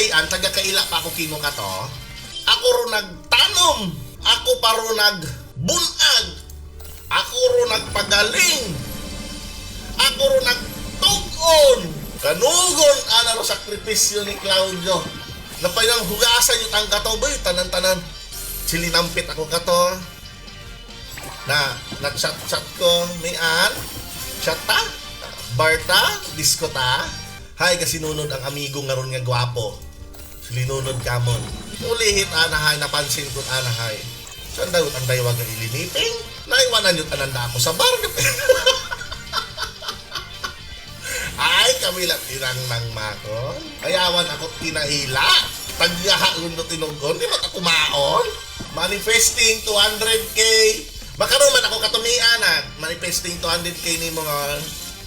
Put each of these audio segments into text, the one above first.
Mayan, taga-kaila pa ako kimo ka to. Ako ro nagtanom. Ako pa ro nagbunag. Ako ro nagpagaling. Ako ro nagtugon. Kanugon ana ro sakripisyo ni Claudio. Napayang hugasan yung tangka to, boy, tanan-tanan. Silinampit ako ka to. Na-chat-chat ko, Mayan. Chat ta? Barta? Disco ta? Hay, kasi nunod ang amigo nga ron nga gwapo. Linunod ka mo. Ulihit anahay, napansin ko anahay. Saan daw ang daywag ang iliniping? Naiwanan yung tananda ako sa bar. Ay, kami lang tinang nang makon. Ayawan ako tinahila. Tagyahaon no tinugon. Di ba ako maon? Manifesting 200k. Makaroon man ako katumianan. Manifesting 200k ni mga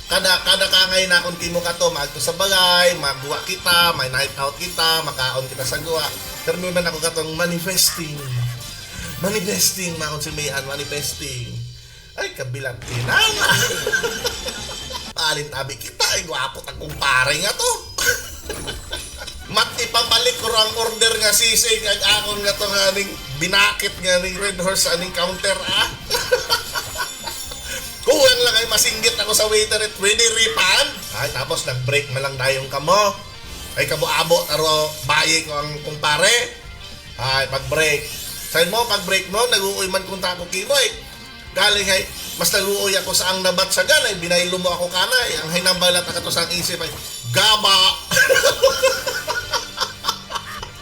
kada kangay na kung kimo ka to, magto sa bagay, magduwa kita, may night out kita, makaon kita sa guwa. Pero man ako katong manifesting. Manifesting, makon si Mayan, manifesting. Ay, kabilang tinana. Palin tabi kita, ay gwapo tang kumpare nga to. Mati pabalik ko ang order nga sisig, ag akon nga to nga ning binakit nga ning Red Horse aning counter, ah. Kuwang lang ay masinggit ako sa waiter at ready refund. Ay, tapos nag-break man lang tayong kamo. Ay, kabo-abo, taro, bayi ko ang kumpare. Ay, pag-break. Sabi mo, pag-break mo, nag-uoy man kung tako kimoy. Galing ay, mas nag-uoy ako sa ang nabat sa ganay, binaylo mo ako kanay. Ang hinambalat na kato sa isip ay, gaba!